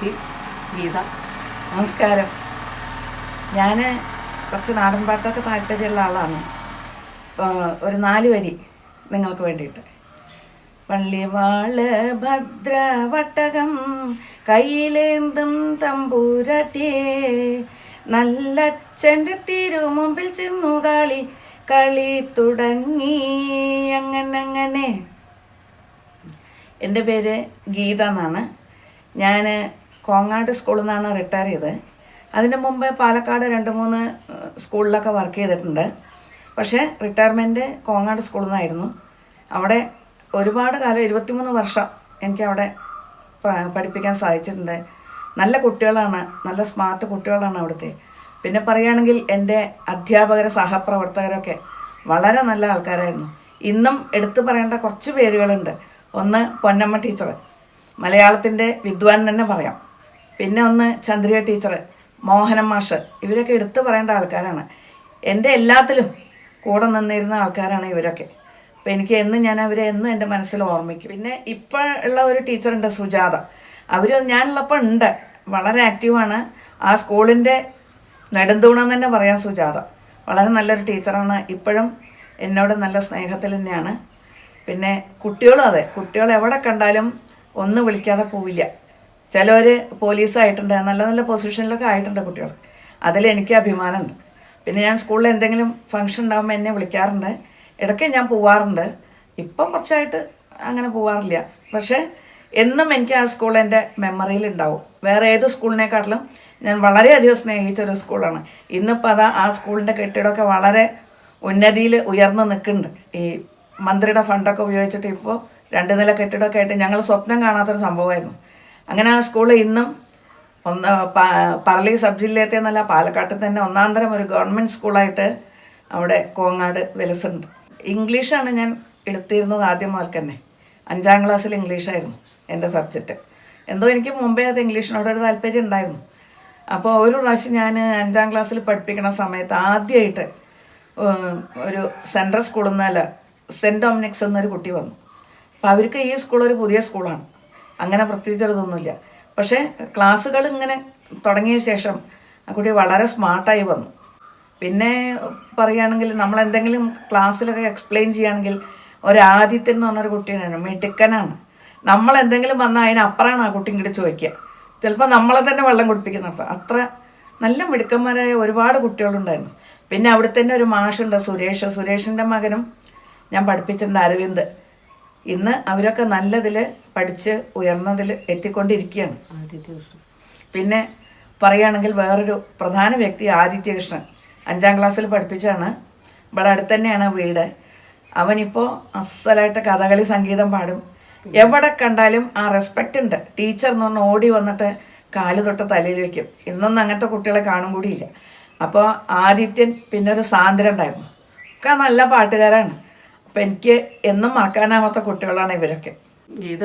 അനിയത്തി ഗീത. നമസ്കാരം. ഞാൻ കുറച്ച് നാടൻ പാട്ടൊക്കെ താല്പര്യമുള്ള ആളാണ്. ഒരു 4 വരി നിങ്ങൾക്ക് വേണ്ടിയിട്ട്. പള്ളിവാള് ഭദ്രവട്ടകം കയ്യിലേന്തും തമ്പൂരട്ടിയേ, നല്ലച്ഛൻ്റെ തിരുമുമ്പിൽ ചെന്നു കളി തുടങ്ങി. അങ്ങനെ. എൻ്റെ പേര് ഗീത എന്നാണ്. ഞാൻ കോങ്ങാട് സ്കൂളിൽ നിന്നാണ് റിട്ടയർ ചെയ്തത്. അതിന് മുമ്പ് പാലക്കാട് 2-3 സ്കൂളിലൊക്കെ വർക്ക് ചെയ്തിട്ടുണ്ട്. പക്ഷേ റിട്ടയർമെൻറ്റ് കോങ്ങാട് സ്കൂളിൽ നിന്നായിരുന്നു. അവിടെ ഒരുപാട് കാലം 23 വർഷം എനിക്കവിടെ പഠിപ്പിക്കാൻ സാധിച്ചിട്ടുണ്ട്. നല്ല കുട്ടികളാണ്, നല്ല സ്മാർട്ട് കുട്ടികളാണ് അവിടുത്തെ. പിന്നെ പറയുകയാണെങ്കിൽ എൻ്റെ അധ്യാപകർ, സഹപ്രവർത്തകരൊക്കെ വളരെ നല്ല ആൾക്കാരായിരുന്നു. ഇന്നും എടുത്തു പറയേണ്ട കുറച്ച് പേരുകളുണ്ട്. ഒന്ന് പൊന്നമ്മ ടീച്ചർ, മലയാളത്തിൻ്റെ വിദ്വാൻ തന്നെ പറയാം. പിന്നെ ഒന്ന് ചന്ദ്രിക ടീച്ചർ, മോഹനം മാഷ്, ഇവരൊക്കെ എടുത്തു പറയേണ്ട ആൾക്കാരാണ്. എൻ്റെ എല്ലാത്തിലും കൂടെ നിന്നിരുന്ന ആൾക്കാരാണ് ഇവരൊക്കെ. അപ്പോൾ എനിക്ക് ഞാൻ അവരെ എന്നും എൻ്റെ മനസ്സിൽ ഓർമ്മിക്കും. പിന്നെ ഇപ്പോൾ ഉള്ള ഒരു ടീച്ചറുണ്ട്, സുജാത. അവർ ഞാനുള്ളപ്പോൾ ഉണ്ട്, വളരെ ആക്റ്റീവാണ്. ആ സ്കൂളിൻ്റെ നെടുന്തൂണം തന്നെ പറയാം സുജാത. വളരെ നല്ലൊരു ടീച്ചറാണ്. ഇപ്പോഴും എന്നോട് നല്ല സ്നേഹത്തിൽ തന്നെയാണ്. പിന്നെ കുട്ടികളും അതെ, കുട്ടികൾ എവിടെ കണ്ടാലും ഒന്ന് വിളിക്കാതെ പോവില്ല. ചിലവർ പോലീസായിട്ടുണ്ട്, നല്ല നല്ല പൊസിഷനിലൊക്കെ ആയിട്ടുണ്ട് കുട്ടികൾ. അതിലെനിക്ക് അഭിമാനമുണ്ട്. പിന്നെ ഞാൻ സ്കൂളിൽ എന്തെങ്കിലും ഫംഗ്ഷൻ ഉണ്ടാകുമ്പോൾ എന്നെ വിളിക്കാറുണ്ട്. ഇടയ്ക്ക് ഞാൻ പോവാറുണ്ട്. ഇപ്പം കുറച്ചായിട്ട് അങ്ങനെ പോവാറില്ല. പക്ഷേ എന്നും എനിക്ക് ആ സ്കൂൾ എൻ്റെ മെമ്മറിയിൽ ഉണ്ടാവും. വേറെ ഏത് സ്കൂളിനെക്കാട്ടിലും ഞാൻ വളരെയധികം സ്നേഹിച്ചൊരു സ്കൂളാണ്. ഇന്നിപ്പോൾ അതാ ആ സ്കൂളിൻ്റെ കെട്ടിടമൊക്കെ വളരെ ഉന്നതിയിൽ ഉയർന്നു നിൽക്കുന്നുണ്ട്. ഈ മന്ത്രിയുടെ ഫണ്ടൊക്കെ ഉപയോഗിച്ചിട്ട് ഇപ്പോൾ 2 നില കെട്ടിടമൊക്കെ ആയിട്ട് ഞങ്ങൾ സ്വപ്നം കാണാത്തൊരു സംഭവമായിരുന്നു. അങ്ങനെ ആ സ്കൂൾ ഇന്നും പറളി സബ് ജില്ലയത്തെ എന്നല്ല, പാലക്കാട്ടിൽ തന്നെ ഒന്നാന്തരം ഒരു ഗവൺമെൻറ് സ്കൂളായിട്ട് അവിടെ കോങ്ങാട് വിലസുണ്ട്. ഇംഗ്ലീഷാണ് ഞാൻ എടുത്തിരുന്നത് ആദ്യം മുതൽ തന്നെ. 5ാം ക്ലാസ്സിൽ ഇംഗ്ലീഷായിരുന്നു എൻ്റെ സബ്ജക്റ്റ്. എന്തോ എനിക്ക് മുമ്പേ അത് ഇംഗ്ലീഷിനോടൊരു താല്പര്യം ഉണ്ടായിരുന്നു. അപ്പോൾ ഒരു പ്രാവശ്യം ഞാൻ 5ാം ക്ലാസ്സിൽ പഠിപ്പിക്കുന്ന സമയത്ത് ആദ്യമായിട്ട് ഒരു സെൻട്രൽ സ്കൂളിൽ നിന്നല്ല, സെൻറ്റ് ഡൊമിനിക്സ് എന്നൊരു കുട്ടി വന്നു. അപ്പോൾ അവർക്ക് ഈ സ്കൂൾ ഒരു പുതിയ സ്കൂളാണ്, അങ്ങനെ പ്രത്യേകിച്ചൊരിതൊന്നുമില്ല. പക്ഷേ ക്ലാസ്സുകൾ ഇങ്ങനെ തുടങ്ങിയ ശേഷം ആ കുട്ടി വളരെ സ്മാർട്ടായി വന്നു. പിന്നെ പറയുകയാണെങ്കിൽ നമ്മളെന്തെങ്കിലും ക്ലാസ്സിലൊക്കെ എക്സ്പ്ലെയിൻ ചെയ്യുകയാണെങ്കിൽ ഒരാദിത്യൻ എന്ന് പറഞ്ഞൊരു കുട്ടീനാണ്, മിടുക്കനാണ്. നമ്മളെന്തെങ്കിലും വന്നാൽ അതിനപ്പുറമാണ് ആ കുട്ടി ഇങ്ങോട്ട് ചോദിക്കുക. ചിലപ്പോൾ നമ്മളെ തന്നെ വെള്ളം കുടിപ്പിക്കുന്ന അത്ര നല്ല മിടുക്കന്മാരായ ഒരുപാട് കുട്ടികളുണ്ടായിരുന്നു. പിന്നെ അവിടെ തന്നെ ഒരു മാഷുണ്ട്, സുരേഷിൻ്റെ മകനും ഞാൻ പഠിപ്പിച്ചിട്ടുണ്ട്, അരവിന്ദ്. ഇന്ന് അവരൊക്കെ നല്ലതിൽ പഠിച്ച് ഉയർന്നതിൽ എത്തിക്കൊണ്ടിരിക്കുകയാണ്. പിന്നെ പറയുകയാണെങ്കിൽ വേറൊരു പ്രധാന വ്യക്തി ആദിത്യകൃഷ്ണൻ, 5ാം ക്ലാസ്സിൽ പഠിപ്പിച്ചാണ്. ഇവിടെ അടുത്ത് തന്നെയാണ് വീട്. അവനിപ്പോൾ അസലായിട്ട് കഥകളി സംഗീതം പാടും. എവിടെ കണ്ടാലും ആ റെസ്പെക്റ്റ് ഉണ്ട്. ടീച്ചർ എന്ന് പറഞ്ഞാൽ ഓടി വന്നിട്ട് കാല് തൊട്ട് തലയിൽ വയ്ക്കും. ഇന്നൊന്നും അങ്ങനത്തെ കുട്ടികളെ കാണും കൂടിയില്ല. അപ്പോൾ ആദിത്യൻ, പിന്നെ ഒരു സാന്ദ്ര ഉണ്ടായിരുന്നു, ഒക്കെ നല്ല പാട്ടുകാരാണ്. അപ്പം എനിക്ക് എന്നും മറക്കാനാവാത്ത കുട്ടികളാണ് ഇവരൊക്കെ. ഗീത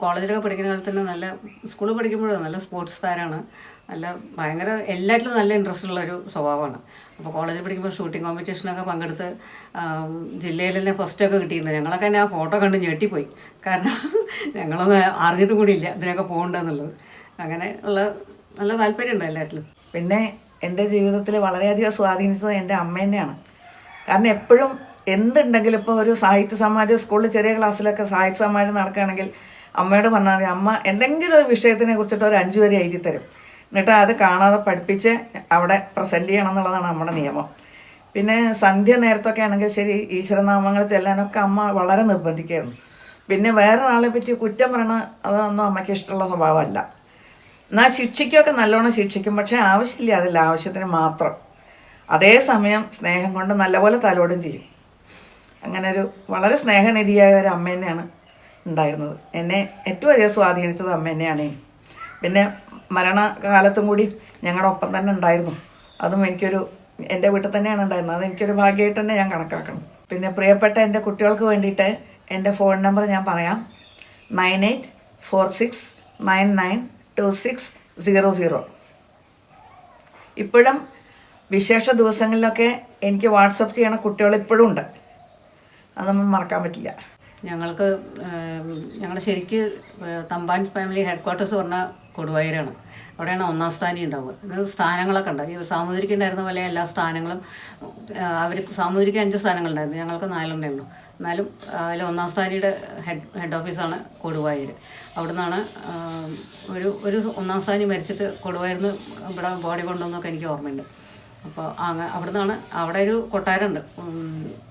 കോളേജിലൊക്കെ പഠിക്കുന്ന കാലത്ത് തന്നെ നല്ല സ്കൂളിൽ പഠിക്കുമ്പോഴും നല്ല സ്പോർട്സ് താരമാണ്. നല്ല ഭയങ്കര എല്ലാറ്റിലും നല്ല ഇൻട്രസ്റ്റ് ഉള്ളൊരു സ്വഭാവമാണ്. അപ്പോൾ കോളേജിൽ പഠിക്കുമ്പോൾ ഷൂട്ടിംഗ് കോമ്പറ്റീഷനൊക്കെ പങ്കെടുത്ത് ജില്ലയിൽ തന്നെ ഫസ്റ്റൊക്കെ കിട്ടിയിട്ടുണ്ട്. ഞങ്ങളൊക്കെ തന്നെ ആ ഫോട്ടോ കണ്ട് ഞെട്ടിപ്പോയി. കാരണം ഞങ്ങളൊന്നും അറിഞ്ഞിട്ടും കൂടിയില്ല ഇതിനൊക്കെ പോകണ്ടെന്നുള്ളത്. അങ്ങനെ ഉള്ള നല്ല താല്പര്യമുണ്ട് എല്ലാറ്റിലും. പിന്നെ എൻ്റെ ജീവിതത്തിൽ വളരെയധികം സ്വാധീനിച്ചത് എൻ്റെ അമ്മ തന്നെയാണ്. കാരണം എപ്പോഴും എന്തുണ്ടെങ്കിലും ഇപ്പോൾ ഒരു സാഹിത്യ സമാജം സ്കൂളിൽ ചെറിയ ക്ലാസ്സിലൊക്കെ സാഹിത്യ സമാജം നടക്കുകയാണെങ്കിൽ അമ്മയോട് പറഞ്ഞാൽ മതി, അമ്മ എന്തെങ്കിലും ഒരു വിഷയത്തിനെ കുറിച്ചിട്ട് ഒരു 5 വരി എഴുതി തരും. എന്നിട്ട് അത് കാണാതെ പഠിപ്പിച്ച് അവിടെ പ്രസൻറ്റ് ചെയ്യണം എന്നുള്ളതാണ് നമ്മുടെ നിയമം. പിന്നെ സന്ധ്യ നേരത്തൊക്കെ ആണെങ്കിൽ ശരി, ഈശ്വരനാമങ്ങൾ ചെല്ലാനൊക്കെ അമ്മ വളരെ നിർബന്ധിക്കുമായിരുന്നു. പിന്നെ വേറൊരാളെ പറ്റി കുറ്റം പറയണ അതൊന്നും അമ്മയ്ക്ക് ഇഷ്ടമുള്ള സ്വഭാവമല്ല. എന്നാൽ ശിക്ഷിക്കുകയൊക്കെ നല്ലോണം ശിക്ഷിക്കും, പക്ഷേ ആവശ്യമില്ല, അതില്ല, ആവശ്യത്തിന് മാത്രം. അതേസമയം സ്നേഹം കൊണ്ട് നല്ലപോലെ തലോടും ചെയ്യും. അങ്ങനെ ഒരു വളരെ സ്നേഹനിധിയായ ഒരു അമ്മ തന്നെയാണ് ഉണ്ടായിരുന്നത്. എന്നെ ഏറ്റവും അധികം സ്വാധീനിച്ചത് അമ്മ തന്നെയാണ്. പിന്നെ മരണകാലത്തും കൂടി ഞങ്ങളുടെ ഒപ്പം തന്നെ ഉണ്ടായിരുന്നു. അതും എൻ്റെ വീട്ടിൽ തന്നെയാണ് ഉണ്ടായിരുന്നത്. അതെനിക്കൊരു ഭാഗ്യമായിട്ട് തന്നെ ഞാൻ കണക്കാക്കണം. പിന്നെ പ്രിയപ്പെട്ട എൻ്റെ കുട്ടികൾക്ക് വേണ്ടിയിട്ട് എൻ്റെ ഫോൺ നമ്പർ ഞാൻ പറയാം: 9846992600. ഇപ്പോഴും വിശേഷ ദിവസങ്ങളിലൊക്കെ എനിക്ക് വാട്സപ്പ് ചെയ്യണ കുട്ടികൾ ഇപ്പോഴും ഉണ്ട്. അതൊന്നും മറക്കാൻ പറ്റില്ല. ഞങ്ങളുടെ ശരിക്ക് തമ്പാൻ ഫാമിലി ഹെഡ് ക്വാർട്ടേഴ്സ് പറഞ്ഞാൽ കൊടുവായൂരാണ്. അവിടെയാണ് ഒന്നാം സ്ഥാനം ഉണ്ടാവുക. അത് സ്ഥാനങ്ങളൊക്കെ ഉണ്ട്. ഈ സാമൂതിരിക്ക് ഉണ്ടായിരുന്ന പോലെ എല്ലാ സ്ഥാനങ്ങളും അവർക്ക് സാമൂതിരിക്ക് 5 സ്ഥാനങ്ങളുണ്ടായിരുന്നു, ഞങ്ങൾക്ക് 4 ഉള്ളൂ. എന്നാലും അതിൽ ഒന്നാം സ്ഥാനിയുടെ ഹെഡ് ഓഫീസാണ് കൊടുവായൂർ. അവിടെ നിന്നാണ് ഒരു ഒന്നാം സ്ഥാനി മരിച്ചിട്ട് കൊടുവായൂരിൽ നിന്ന് ഇവിടെ ബോഡി കൊണ്ടുവന്നൊക്കെ എനിക്ക് ഓർമ്മയുണ്ട്. അപ്പോൾ അവിടെ നിന്നാണ്, അവിടെ ഒരു കൊട്ടാരമുണ്ട്.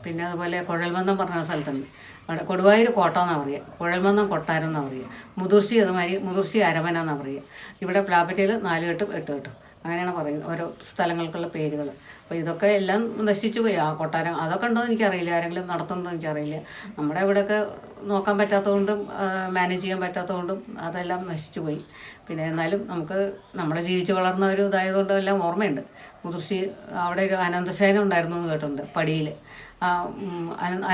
പിന്നെ അതുപോലെ കുഴൽമന്ദം പറഞ്ഞ സ്ഥലത്തുണ്ട്. അവിടെ കൊടുവായൂർ കോട്ട എന്നാണ് പറയുക, കുഴൽമന്ദം കൊട്ടാരം എന്നാണ് പറയുക, മുതിർച്ചി അതുമാതിരി മുതിർച്ചി അരമന എന്നാണ് പറയുക. ഇവിടെ പ്ലാപ്പറ്റയിൽ 4 കെട്ടും 8 കെട്ടും അങ്ങനെയാണ് പറയുന്നത് ഓരോ സ്ഥലങ്ങൾക്കുള്ള പേരുകൾ. അപ്പോൾ ഇതൊക്കെ എല്ലാം നശിച്ചു പോയി. ആ കൊട്ടാരം അതൊക്കെ ഉണ്ടോ എന്ന് എനിക്കറിയില്ല, ആരെങ്കിലും നടത്തുന്നുണ്ടോ എനിക്കറിയില്ല. നമ്മുടെ ഇവിടെയൊക്കെ നോക്കാൻ പറ്റാത്തതുകൊണ്ടും മാനേജ് ചെയ്യാൻ പറ്റാത്തതുകൊണ്ടും അതെല്ലാം നശിച്ചു പോയി. പിന്നെ എന്നാലും നമുക്ക് നമ്മളെ ജീവിച്ച് വളർന്ന ഒരു ഇതായതുകൊണ്ടും എല്ലാം ഓർമ്മയുണ്ട്. മുതിർച്ചി അവിടെ ഒരു അനന്തശയനം ഉണ്ടായിരുന്നു എന്ന് കേട്ടിട്ടുണ്ട് പടിയിൽ.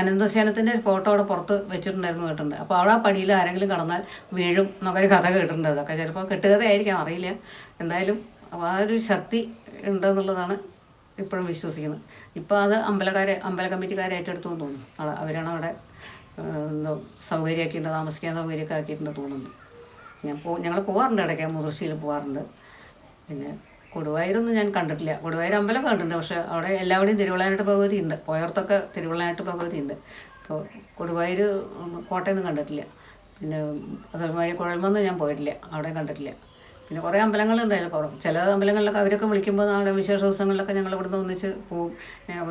അനന്തശയനത്തിൻ്റെ ഒരു ഫോട്ടോ അവിടെ പുറത്ത് വെച്ചിട്ടുണ്ടായിരുന്നു കേട്ടിട്ടുണ്ട്. അപ്പോൾ അവിടെ ആ പടിയിൽ ആരെങ്കിലും കടന്നാൽ വീഴും എന്നൊക്കെ ഒരു കഥ കേട്ടിട്ടുണ്ട്. അതൊക്കെ ചിലപ്പോൾ കെട്ടുകഥയായിരിക്കാം, അറിയില്ല. എന്തായാലും ആ ഒരു ശക്തി ഉണ്ടെന്നുള്ളതാണ് ഇപ്പോഴും വിശ്വസിക്കുന്നത്. ഇപ്പോൾ അത് അമ്പല കമ്മിറ്റിക്കാരെ ഏറ്റെടുത്തു എന്ന് തോന്നുന്നു. അവരാണ് അവിടെ എന്തോ സൗകര്യമാക്കിയിട്ടുണ്ട്, താമസിക്കാൻ സൗകര്യമൊക്കെ ആക്കിയിട്ടുണ്ട് തോന്നുന്നു. ഞങ്ങൾ പോകാറുണ്ട്, ഇടയ്ക്ക് മുതിർച്ചയിൽ പോകാറുണ്ട്. പിന്നെ കൊടുവായൂരൊന്നും ഞാൻ കണ്ടിട്ടില്ല. കൊടുവായൂർ അമ്പലം കണ്ടിട്ടുണ്ട്, പക്ഷേ അവിടെ എല്ലാവിടെയും തിരുവിളാനായിട്ട് ഭഗവതി ഉണ്ട്. പോയവർക്കൊക്കെ തിരുവിളാനായിട്ട് ഭഗവതി ഉണ്ട്. അപ്പോൾ കൊടുവായൂർ കോട്ടയൊന്നും കണ്ടിട്ടില്ല. പിന്നെ അതുമാതിരി കുഴൽമന്ദം ഞാൻ പോയിട്ടില്ല, അവിടെ കണ്ടിട്ടില്ല. പിന്നെ കുറേ അമ്പലങ്ങളുണ്ടായിരുന്നു. ചില അമ്പലങ്ങളിലൊക്കെ അവരൊക്കെ വിളിക്കുമ്പോൾ നമ്മുടെ വിശേഷ ദിവസങ്ങളിലൊക്കെ ഞങ്ങൾ ഇവിടുന്ന് ഒന്നിച്ച് പോവും.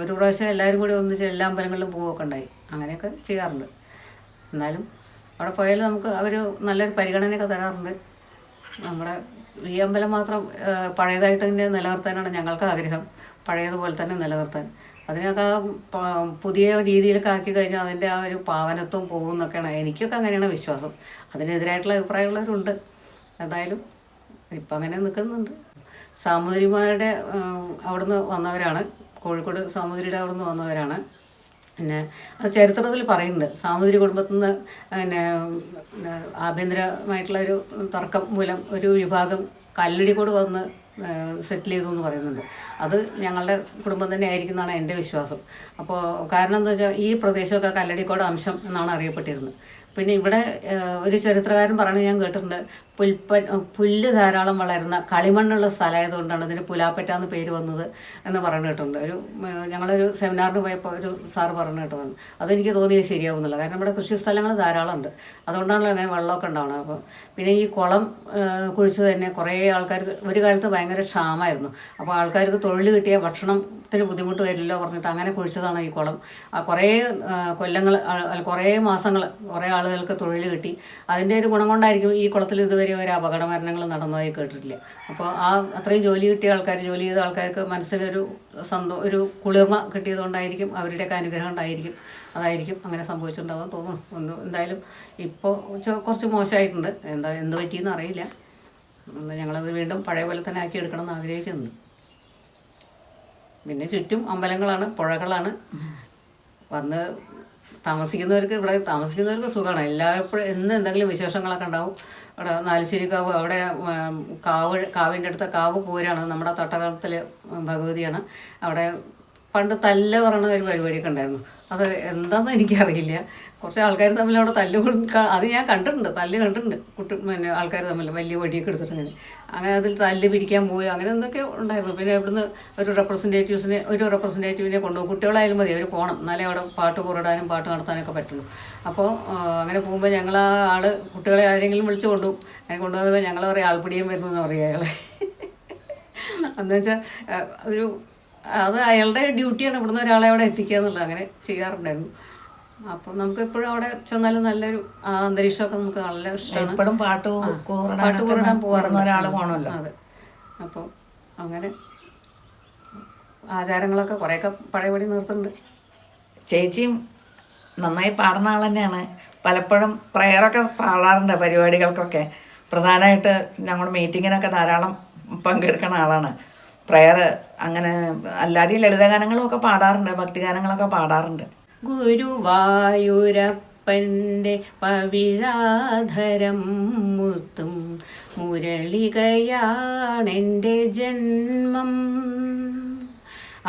ഒരു പ്രാവശ്യം എല്ലാവരും കൂടി ഒന്നിച്ച് എല്ലാ അമ്പലങ്ങളിലും പോവുകയൊക്കെ ഉണ്ടായി. അങ്ങനെയൊക്കെ ചെയ്യാറുണ്ട്. എന്നാലും അവിടെ പോയാലും നമുക്ക് അവർ നല്ലൊരു പരിഗണനയൊക്കെ തരാറുണ്ട്. നമ്മുടെ ഈ അമ്പലം മാത്രം പഴയതായിട്ട് തന്നെ നിലനിർത്താനാണ് ഞങ്ങൾക്ക് ആഗ്രഹം, പഴയതുപോലെ തന്നെ നിലനിർത്താൻ. അതിനൊക്കെ പുതിയ രീതിയിലൊക്കെ ആക്കി കഴിഞ്ഞാൽ അതിൻ്റെ ആ ഒരു പാവനത്വം പോകും എന്നൊക്കെയാണ് എനിക്കൊക്കെ അങ്ങനെയാണ് വിശ്വാസം. അതിനെതിരായിട്ടുള്ള അഭിപ്രായമുള്ളവരുണ്ട്. എന്തായാലും ഇപ്പം അങ്ങനെ നിൽക്കുന്നുണ്ട്. സാമൂതിരിമാരുടെ അവിടുന്ന് വന്നവരാണ്, കോഴിക്കോട് സാമൂതിരിയുടെ അവിടുന്ന് വന്നവരാണ്. പിന്നെ അത് ചരിത്രത്തിൽ പറയുന്നുണ്ട്. സാമൂതിരി കുടുംബത്തിൽ നിന്ന് പിന്നെ ആഭ്യന്തരമായിട്ടുള്ളൊരു തർക്കം മൂലം ഒരു വിഭാഗം കല്ലടിക്കോട് വന്ന് സെറ്റിൽ ചെയ്തു എന്ന് പറയുന്നുണ്ട്. അത് ഞങ്ങളുടെ കുടുംബം തന്നെ ആയിരിക്കും എന്നാണ് എൻ്റെ വിശ്വാസം. അപ്പോൾ കാരണം എന്താ വെച്ചാൽ ഈ പ്രദേശമൊക്കെ കല്ലടിക്കോട് അംശം എന്നാണ് അറിയപ്പെട്ടിരുന്നത്. പിന്നെ ഇവിടെ ഒരു ചരിത്രകാരൻ പറയുന്നത് ഞാൻ കേട്ടിട്ടുണ്ട്, പുല്ല് ധാരാളം വളരുന്ന കളിമണ്ണുള്ള സ്ഥലമായതുകൊണ്ടാണ് അതിന് പുലാപ്പറ്റ എന്ന് പേര് വന്നത് എന്ന് പറഞ്ഞു കേട്ടിട്ടുണ്ട്. ഞങ്ങളൊരു സെമിനാറിന് പോയപ്പോൾ ഒരു സാറ് പറഞ്ഞു കേട്ടു വന്നു. അതെനിക്ക് തോന്നിയത് ശരിയാവുന്നില്ല. കാരണം ഇവിടെ കൃഷി സ്ഥലങ്ങൾ ധാരാളം ഉണ്ട്, അതുകൊണ്ടാണല്ലോ അങ്ങനെ വെള്ളമൊക്കെ ഉണ്ടാവണം. അപ്പോൾ പിന്നെ ഈ കുളം കുഴിച്ച് തന്നെ കുറേ ആൾക്കാർക്ക് ഒരു കാലത്ത് ഭയങ്കര ക്ഷാമമായിരുന്നു. അപ്പോൾ ആൾക്കാർക്ക് തൊഴിൽ കിട്ടിയ ഭക്ഷണത്തിന് ബുദ്ധിമുട്ട് വരില്ലോ പറഞ്ഞിട്ട് അങ്ങനെ കുഴിച്ചതാണ് ഈ കുളം. കുറേ കൊല്ലങ്ങൾ, കുറേ മാസങ്ങൾ കുറേ ആളുകൾക്ക് തൊഴിൽ കിട്ടി. അതിൻ്റെ ഒരു ഗുണം കൊണ്ടായിരിക്കും ഈ കുളത്തിൽ ഇതുവരെ ഒരു അപകട മരണങ്ങൾ നടന്നതായി കേട്ടിട്ടില്ല. അപ്പോൾ അത്രയും ജോലി കിട്ടിയ ആൾക്കാർ, ജോലി ചെയ്ത ആൾക്കാർക്ക് മനസ്സിനൊരു ഒരു കുളിർമ കിട്ടിയതുകൊണ്ടായിരിക്കും, അവരുടെയൊക്കെ അനുഗ്രഹം ഉണ്ടായിരിക്കും, അതായിരിക്കും അങ്ങനെ സംഭവിച്ചിട്ടുണ്ടാവും തോന്നുന്നു. എന്തായാലും ഇപ്പോൾ കുറച്ച് മോശമായിട്ടുണ്ട്. എന്ത് പറ്റിയെന്ന് അറിയില്ല. ഞങ്ങളത് വീണ്ടും പഴയ പോലെ തന്നെ ആക്കി എടുക്കണം എന്ന് ആഗ്രഹിക്കുന്നുണ്ട്. പിന്നെ ചുറ്റും അമ്പലങ്ങളാണ്, പുഴകളാണ്. വന്ന് താമസിക്കുന്നവർക്ക് സുഖമാണ്. എല്ലായ്പ്പോഴും എന്തെങ്കിലും വിശേഷങ്ങളൊക്കെ ഉണ്ടാവും. അവിടെ നാലുശ്ശേരി കാവ്, അവിടെ കാവിൻ്റെ അടുത്ത കാവ് പൂരാണ്, നമ്മുടെ തട്ടകത്തിലെ ഭഗവതിയാണ്. അവിടെ പണ്ട് തല്ല് പറയുന്ന ഒരു പരിപാടിയൊക്കെ ഉണ്ടായിരുന്നു. അത് എന്താണെന്ന് എനിക്കറിയില്ല. കുറച്ച് ആൾക്കാർ തമ്മിൽ അവിടെ അത് ഞാൻ കണ്ടിട്ടുണ്ട്, തല്ല് കണ്ടിട്ടുണ്ട്. പിന്നെ ആൾക്കാർ തമ്മിൽ വലിയ വടിയൊക്കെ എടുത്തിട്ട് അങ്ങനെ അതിൽ തല്ല് പിരിക്കാൻ പോയി, അങ്ങനെ എന്തൊക്കെ ഉണ്ടായിരുന്നു. പിന്നെ ഇവിടുന്ന് ഒരു റെപ്രസെൻറ്റേറ്റീവിനെ കൊണ്ടുപോകും. കുട്ടികളായാലും മതി, അവർ പോകണം, എന്നാലേ അവിടെ പാട്ട് കൂറിടാനും പാട്ട് നടത്താനൊക്കെ പറ്റുള്ളൂ. അപ്പോൾ അങ്ങനെ പോകുമ്പോൾ ഞങ്ങൾ ആ കുട്ടികളെ ആരെങ്കിലും വിളിച്ച് കൊണ്ടുപോകും. അങ്ങനെ കൊണ്ടുപോകുമ്പോൾ ഞങ്ങൾ പറയും ആൾപ്പിടിയും വരുന്നു എന്ന് പറയുക അയാളെ. എന്നുവെച്ചാൽ അത് അയാളുടെ ഡ്യൂട്ടിയാണ് ഇവിടുന്ന് ഒരാളെ അവിടെ എത്തിക്കുക എന്നുള്ളത്. അങ്ങനെ ചെയ്യാറുണ്ടായിരുന്നു. അപ്പം നമുക്ക് എപ്പോഴും അവിടെ ചെന്നാലും നല്ലൊരു അന്തരീക്ഷമൊക്കെ നമുക്ക് നല്ല ഇഷ്ടമാണ്. എപ്പോഴും പാട്ട് കൂറിടാൻ പോകാറുണ്ട് ഒരാൾ പോകണമല്ലോ. അതെ. അപ്പോൾ അങ്ങനെ ആചാരങ്ങളൊക്കെ കുറേയൊക്കെ പഴയപടി നിർത്തുന്നുണ്ട്. ചേച്ചിയും നന്നായി പാടുന്ന ആൾ തന്നെയാണ്. പലപ്പോഴും പ്രയറൊക്കെ പാടാറുണ്ട് പരിപാടികൾക്കൊക്കെ. പ്രധാനമായിട്ട് ഞങ്ങളുടെ മീറ്റിങ്ങിനൊക്കെ ധാരാളം പങ്കെടുക്കുന്ന ആളാണ്. പ്രയർ അങ്ങനെ അല്ലാതെ ലളിതഗാനങ്ങളും ഒക്കെ പാടാറുണ്ട്, ഭക്തിഗാനങ്ങളൊക്കെ പാടാറുണ്ട്. ഗുരുവായൂരപ്പൻ്റെ പവിഴാധരം മുത്തും മുരളികയാണെൻ്റെ ജന്മം,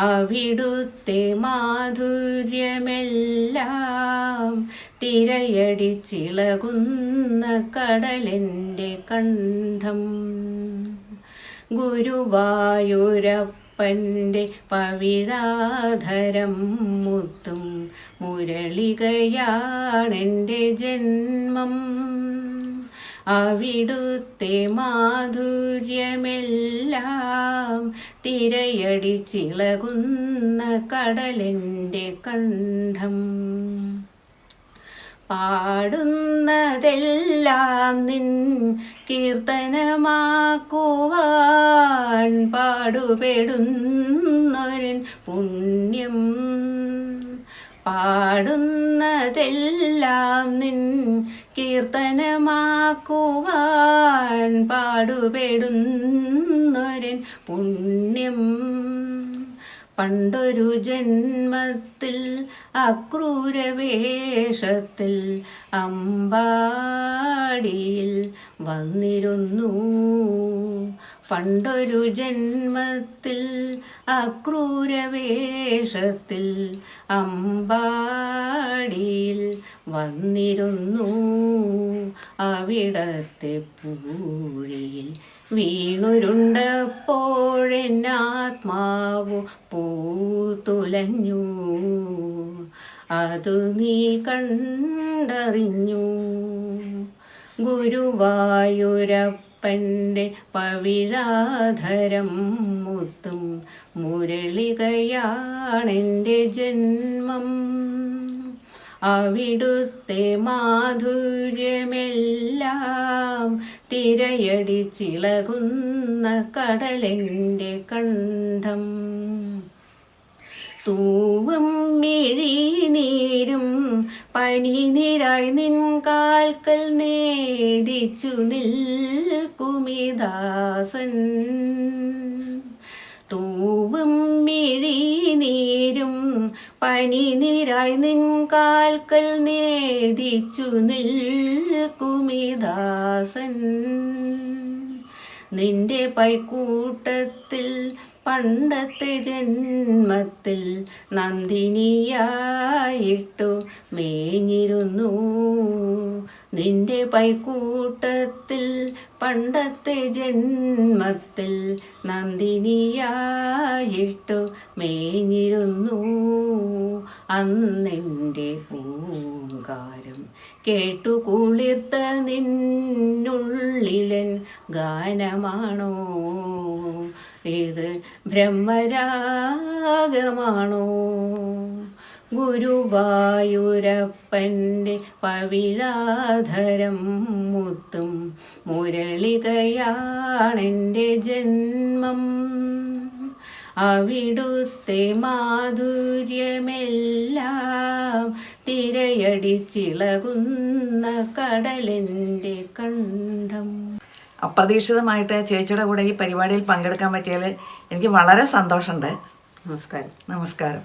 അവിടുത്തെ മാധുര്യമെല്ലാം തിരയടിച്ചിളകുന്ന കടലെൻ്റെ കണ്ഠം. ഗുരുവായൂരപ്പൻ്റെ പവിഴാധരം മുത്തും മുരളികയാണെൻ്റെ ജന്മം. അവിടുത്തെ മാധുര്യമെല്ലാം തിരയടിച്ചിളകുന്ന കടലെൻ്റെ കണ്ഠം. പാടുന്നതെല്ലാം നിൻ കീർത്തനമാക്കുവാൻ പാടുപെടുന്നൊരൻ പുണ്യം. പാടുന്നതെല്ലാം നിൻ കീർത്തനമാക്കുവാൻ പാടുപെടുന്നൊരൻ പുണ്യം. പണ്ടൊരു ജന്മത്തിൽ അക്രൂരവേഷത്തിൽ അമ്പാടിയിൽ വന്നിരുന്നു. പണ്ടൊരു ജന്മത്തിൽ അക്രൂരവേഷത്തിൽ അമ്പാടിയിൽ വന്നിരുന്നു. അവിടത്തെ പൂഴിയിൽ വീണുരുണ്ടപ്പോഴെന്നാത്മാവു പൂത്തുലഞ്ഞു. അതു നീ കണ്ടറിഞ്ഞു. ഗുരുവായൂരപ്പൻ്റെ പവിഴാധരം മുത്തും മുരളികയാണെൻ്റെ ജന്മം. അവിടുത്തെ മാധുര്യമെല്ലാം തിരയടിച്ചിളകുന്ന കടലെൻ്റെ കണ്ഠം. തൂവും മിഴിനീരും പനിനിരായി നിൻ കാൽക്കൽ നേദിച്ചു നിൽക്കുമിദാസൻ. തൂവും മിഴിനീരും പനിനിരായി നിൻ കാൽക്കൽ നേദിച്ചു നിൽക്കുമിദാസൻ. നിന്റെ പൈക്കൂട്ടത്തിൽ പണ്ടത്തെ ജന്മത്തിൽ നന്ദിനിയായിട്ടു മേഞ്ഞിരുന്നു. നിന്റെ പൈക്കൂട്ടത്തിൽ പണ്ടത്തെ ജന്മത്തിൽ നന്ദിനിയായിട്ടു മേഞ്ഞിരുന്നു. അന്നെൻ്റെ ഓങ്കാരം കേട്ടു കുളിർത്ത നിന്നുള്ളിലൻ ഗാനമാണോ? ഇത് ബ്രഹ്മരാഗമാണോ? ഗുരുവായൂരപ്പൻ്റെ പവിഴാധരം മുത്തും മുരളികയാണെൻ്റെ ജന്മം. അവിടുത്തെ മാധുര്യമെല്ലാം തിരയടിച്ചിളകുന്ന കടലെൻ്റെ കണ്ഠം. അപ്രതീക്ഷിതമായിട്ട് ചേച്ചിയുടെ കൂടെ ഈ പരിപാടിയിൽ പങ്കെടുക്കാൻ പറ്റിയാൽ എനിക്ക് വളരെ സന്തോഷമുണ്ട്. നമസ്കാരം. നമസ്കാരം.